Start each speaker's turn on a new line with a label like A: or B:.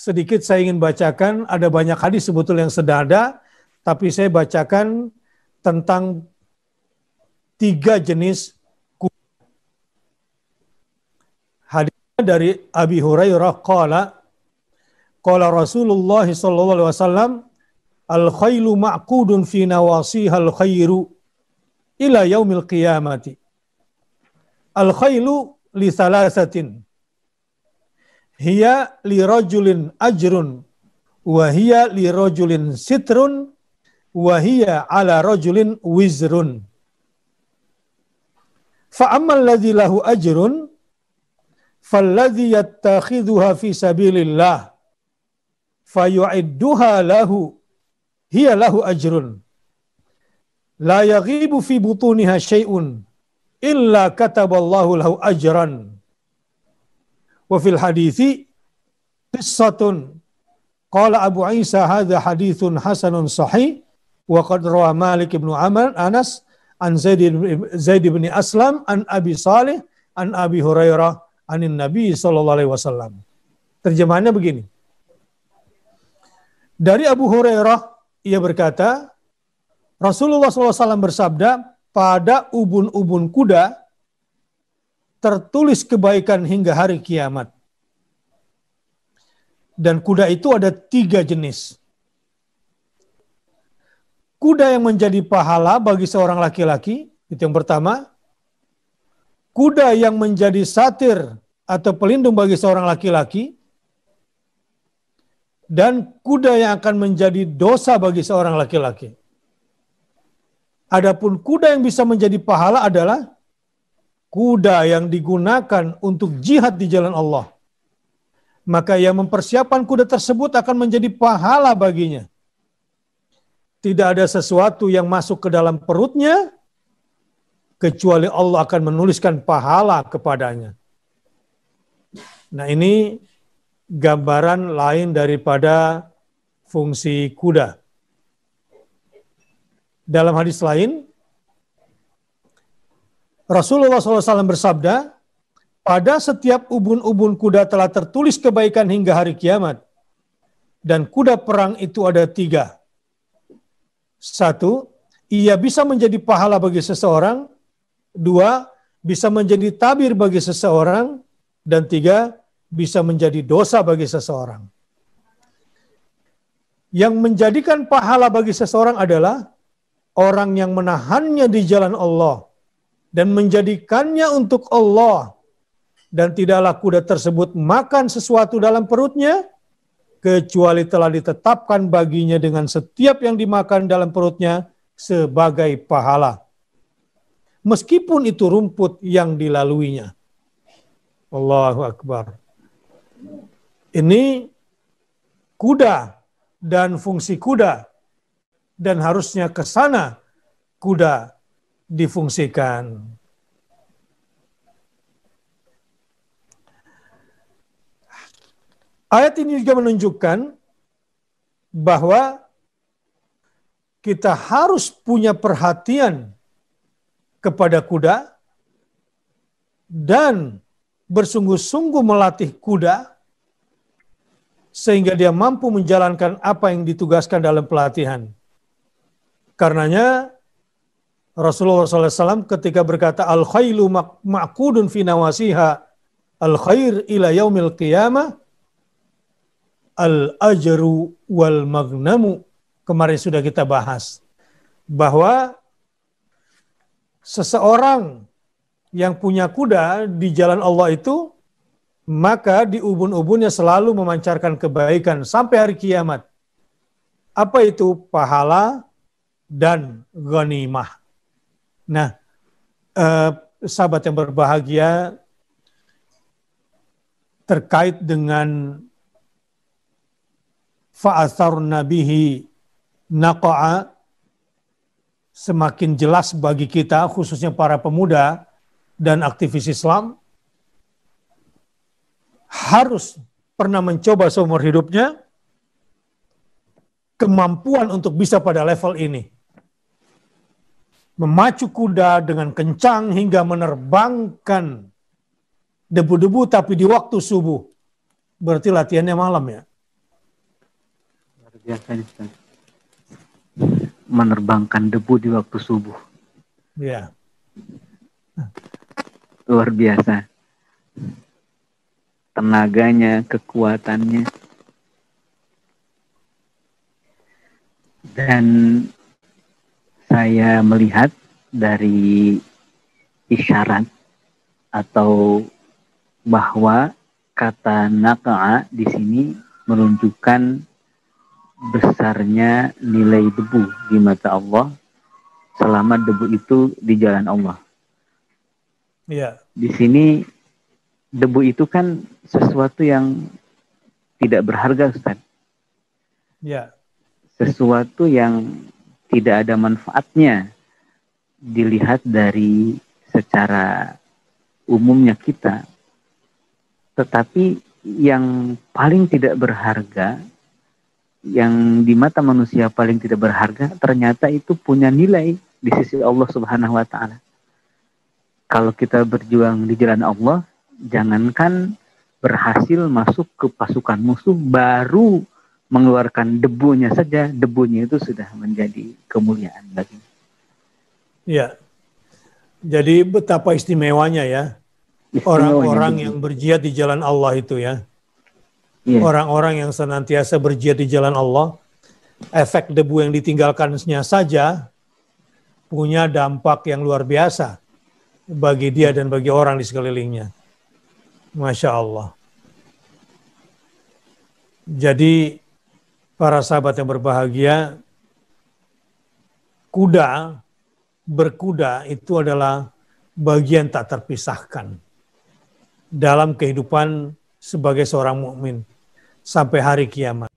A: sedikit saya ingin bacakan, ada banyak hadis sebetulnya yang sudah ada, tapi saya bacakan tentang 3 jenis kuda. Hadisnya dari Abi Hurairah qala Rasulullah sallallahu alaihi wasallam, al-khailu ma'qudun fi nawasihal khairu ila yaumil qiyamati. Al-khailu li thalathatin. Hiya li rajulin ajrun wa hiya li rajulin sitrun wa hiya ala rajulin wizrun. Fa ammal ladzi lahu ajrun falladzi yattakhidhuha fi sabilillah fayu'idduha lahu hiya lahu ajrun la yaghibu fi butuniha syai'un illa kataballahu lahu ajran. Wa fil hadithi qissatun qala Abu Isa hadza hadithun hasanun sahih wa qad rawa Malik ibn Anas an Zaid bin Aslam an Abi Salih an Abi Hurairah anin Nabi sallallahu alaihi wasallam. Terjemahannya begini. Dari Abu Hurairah ia berkata, Rasulullah SAW bersabda, pada ubun-ubun kuda tertulis kebaikan hingga hari kiamat. Dan kuda itu ada 3 jenis. Kuda yang menjadi pahala bagi seorang laki-laki, itu yang pertama. Kuda yang menjadi satir atau pelindung bagi seorang laki-laki. Dan kuda yang akan menjadi dosa bagi seorang laki-laki. Adapun kuda yang bisa menjadi pahala adalah kuda yang digunakan untuk jihad di jalan Allah. Maka yang mempersiapkan kuda tersebut akan menjadi pahala baginya. Tidak ada sesuatu yang masuk ke dalam perutnya kecuali Allah akan menuliskan pahala kepadanya. Nah, ini gambaran lain daripada fungsi kuda. Dalam hadis lain, Rasulullah SAW bersabda, pada setiap ubun-ubun kuda telah tertulis kebaikan hingga hari kiamat. Dan kuda perang itu ada 3. 1, ia bisa menjadi pahala bagi seseorang. 2, bisa menjadi tabir bagi seseorang. Dan 3, bisa menjadi dosa bagi seseorang. Yang menjadikan pahala bagi seseorang adalah orang yang menahannya di jalan Allah dan menjadikannya untuk Allah, dan tidaklah kuda tersebut makan sesuatu dalam perutnya kecuali telah ditetapkan baginya dengan setiap yang dimakan dalam perutnya sebagai pahala, meskipun itu rumput yang dilaluinya. Allahu Akbar. Ini kuda dan fungsi kuda, dan harusnya ke sana kuda difungsikan. Ayat ini juga menunjukkan bahwa kita harus punya perhatian kepada kuda dan bersungguh-sungguh melatih kuda sehingga dia mampu menjalankan apa yang ditugaskan dalam pelatihan. Karenanya Rasulullah SAW ketika berkata al-khailu ma'qudun fi nawasiha al-khair ila yaumil qiyamah al-ajru wal magnamu, kemarin sudah kita bahas bahwa seseorang yang punya kuda di jalan Allah itu, maka di ubun-ubunnya selalu memancarkan kebaikan sampai hari kiamat. Apa itu? Pahala dan ghanimah. Nah, sahabat yang berbahagia, terkait dengan fa'atharna bihi naqa'a, semakin jelas bagi kita, khususnya para pemuda dan aktivis Islam, harus pernah mencoba seumur hidupnya kemampuan untuk bisa pada level ini. Memacu kuda dengan kencang hingga menerbangkan debu-debu tapi di waktu subuh. Berarti latihannya malam ya.
B: Biasanya Ustaz, menerbangkan debu di waktu subuh.
A: Ya.
B: Luar biasa. Tenaganya, kekuatannya. Dan saya melihat dari isyarat atau bahwa kata naqa'a di sini menunjukkan besarnya nilai debu di mata Allah selama debu itu di jalan Allah.
A: Ya.
B: Di sini debu itu kan sesuatu yang tidak berharga, Ustaz.
A: Ya.
B: Sesuatu yang tidak ada manfaatnya dilihat dari secara umumnya kita. Tetapi yang paling tidak berharga, yang di mata manusia paling tidak berharga, ternyata itu punya nilai di sisi Allah Subhanahu wa Ta'ala. Kalau kita berjuang di jalan Allah, jangankan berhasil masuk ke pasukan musuh, baru mengeluarkan debunya saja, debunya itu sudah menjadi kemuliaan bagi.
A: Ya. Jadi betapa istimewanya ya orang-orang yang berjihad di jalan Allah itu ya. Yeah. Orang-orang yang senantiasa berjihad di jalan Allah, efek debu yang ditinggalkannya saja punya dampak yang luar biasa bagi dia dan bagi orang di sekelilingnya. Masya Allah. Jadi para sahabat yang berbahagia, berkuda itu adalah bagian tak terpisahkan dalam kehidupan sebagai seorang mukmin sampai hari kiamat.